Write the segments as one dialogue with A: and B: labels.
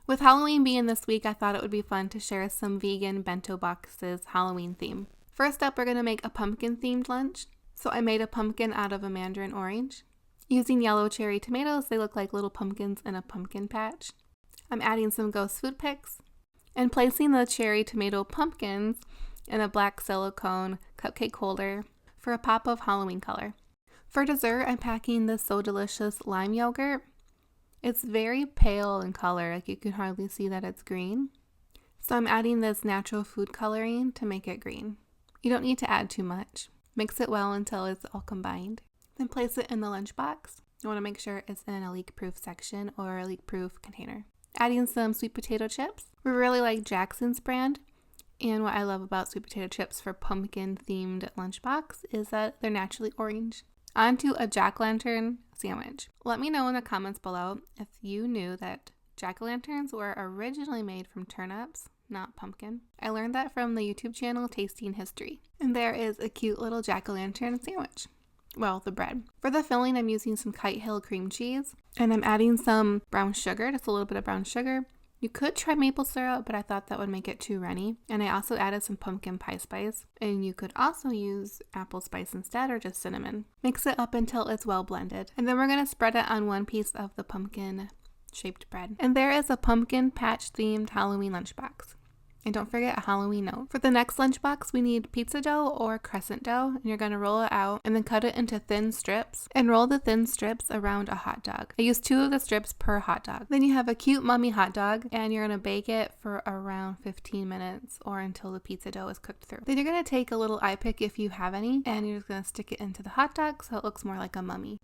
A: With Halloween being this week, I thought it would be fun to share some vegan bento boxes Halloween theme. First up, we're going to make a pumpkin themed lunch. So I made a pumpkin out of a mandarin orange. Using yellow cherry tomatoes, they look like little pumpkins in a pumpkin patch. I'm adding some ghost food picks and placing the cherry tomato pumpkins in a black silicone cupcake holder for a pop of Halloween color. For dessert, I'm packing this So Delicious lime yogurt. It's very pale in color, like you can hardly see that it's green. So I'm adding this natural food coloring to make it green. You don't need to add too much. Mix it well until it's all combined. Then place it in the lunchbox. You want to make sure it's in a leak-proof section or a leak-proof container. Adding some sweet potato chips. We really like Jackson's brand. And what I love about sweet potato chips for pumpkin-themed lunchbox is that they're naturally orange. Onto a jack-o'-lantern sandwich. Let me know in the comments below if you knew that jack-o'-lanterns were originally made from turnips, not pumpkin. I learned that from the YouTube channel Tasting History. And there is a cute little jack-o'-lantern sandwich. Well, the bread. For the filling, I'm using some Kite Hill cream cheese, and I'm adding some brown sugar, just a little bit of brown sugar. You could try maple syrup, but I thought that would make it too runny. And I also added some pumpkin pie spice, and you could also use apple spice instead or just cinnamon. Mix it up until it's well blended. And then we're going to spread it on one piece of the pumpkin shaped bread. And there is a pumpkin patch themed Halloween lunchbox. And don't forget a Halloween note. For the next lunchbox, we need pizza dough or crescent dough, and you're going to roll it out and then cut it into thin strips and roll the thin strips around a hot dog. I use 2 of the strips per hot dog. Then you have a cute mummy hot dog, and you're going to bake it for around 15 minutes or until the pizza dough is cooked through. Then you're going to take a little eye pick if you have any, and you're just going to stick it into the hot dog so it looks more like a mummy.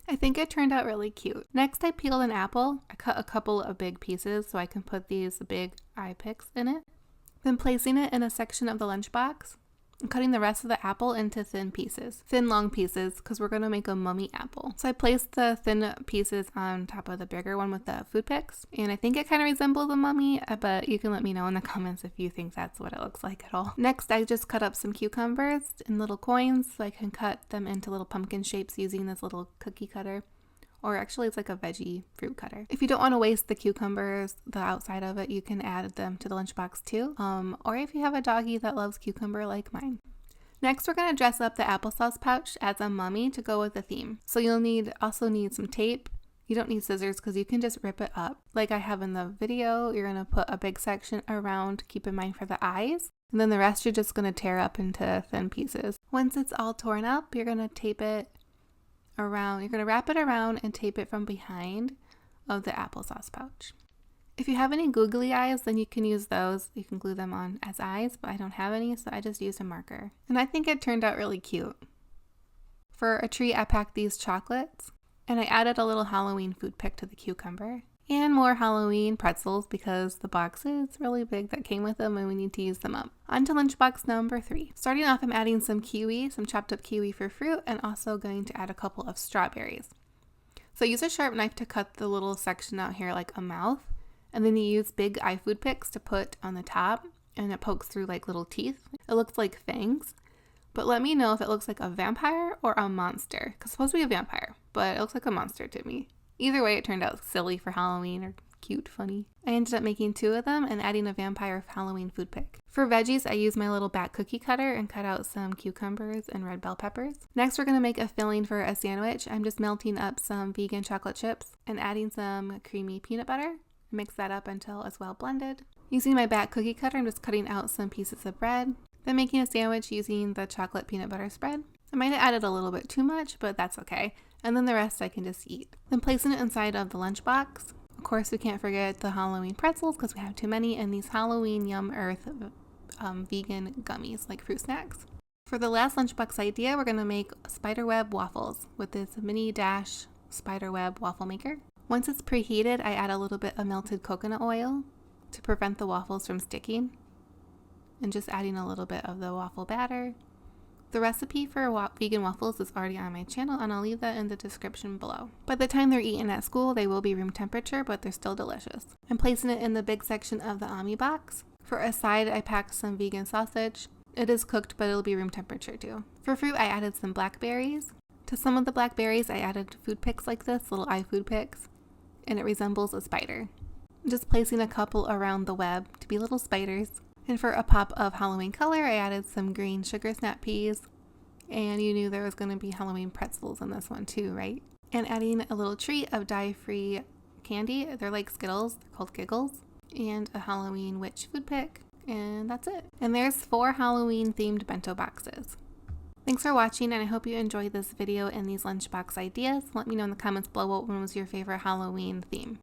A: I think it turned out really cute. Next, I peeled an apple. I cut a couple of big pieces so I can put these big eye picks in it. Then placing it in a section of the lunchbox and cutting the rest of the apple into thin pieces. Thin, long pieces, because we're going to make a mummy apple. So I placed the thin pieces on top of the bigger one with the food picks. And I think it kind of resembles a mummy, but you can let me know in the comments if you think that's what it looks like at all. Next, I just cut up some cucumbers in little coins so I can cut them into little pumpkin shapes using this little cookie cutter. Or actually it's like a veggie fruit cutter. If you don't want to waste the cucumbers, the outside of it, you can add them to the lunchbox too. Or if you have a doggy that loves cucumber like mine. Next, we're going to dress up the applesauce pouch as a mummy to go with the theme. So you'll also need some tape. You don't need scissors because you can just rip it up. Like I have in the video, you're going to put a big section around, keep in mind for the eyes. And then the rest you're just going to tear up into thin pieces. Once it's all torn up, you're going to tape it around. You're going to wrap it around and tape it from behind of the applesauce pouch. If you have any googly eyes, then you can use those. You can glue them on as eyes, but I don't have any, so I just used a marker. And I think it turned out really cute. For a treat, I packed these chocolates, and I added a little Halloween food pick to the cucumber. And more Halloween pretzels because the box is really big that came with them and we need to use them up. On to lunchbox number 3. Starting off, I'm adding some kiwi, some chopped up kiwi for fruit, and also going to add a couple of strawberries. So use a sharp knife to cut the little section out here like a mouth, and then you use big eye food picks to put on the top, and it pokes through like little teeth. It looks like fangs, but let me know if it looks like a vampire or a monster, because it's supposed to be a vampire, but it looks like a monster to me. Either way, it turned out silly for Halloween or cute, funny. I ended up making 2 of them and adding a vampire Halloween food pick. For veggies, I used my little bat cookie cutter and cut out some cucumbers and red bell peppers. Next, we're going to make a filling for a sandwich. I'm just melting up some vegan chocolate chips and adding some creamy peanut butter. Mix that up until it's well blended. Using my bat cookie cutter, I'm just cutting out some pieces of bread. Then making a sandwich using the chocolate peanut butter spread. I might have added a little bit too much, but that's okay. And then the rest I can just eat. Then placing it inside of the lunchbox. Of course, we can't forget the Halloween pretzels because we have too many, and these Halloween Yum Earth vegan gummies like fruit snacks. For the last lunchbox idea, we're going to make spiderweb waffles with this mini dash spiderweb waffle maker. Once it's preheated, I add a little bit of melted coconut oil to prevent the waffles from sticking, and just adding a little bit of the waffle batter. The recipe for vegan waffles is already on my channel, and I'll leave that in the description below. By the time they're eaten at school, they will be room temperature, but they're still delicious. I'm placing it in the big section of the Ami box. For a side, I packed some vegan sausage. It is cooked, but it'll be room temperature too. For fruit, I added some blackberries. To some of the blackberries, I added food picks like this, little eye food picks, and it resembles a spider. just placing a couple around the web to be little spiders. And for a pop of Halloween color, I added some green sugar snap peas. And you knew there was going to be Halloween pretzels in this one too, right? And adding a little treat of dye-free candy. They're like Skittles, they're called Giggles. And a Halloween witch food pick. And that's it. And there's 4 Halloween themed bento boxes. Thanks for watching, and I hope you enjoyed this video and these lunchbox ideas. Let me know in the comments below what one was your favorite Halloween theme.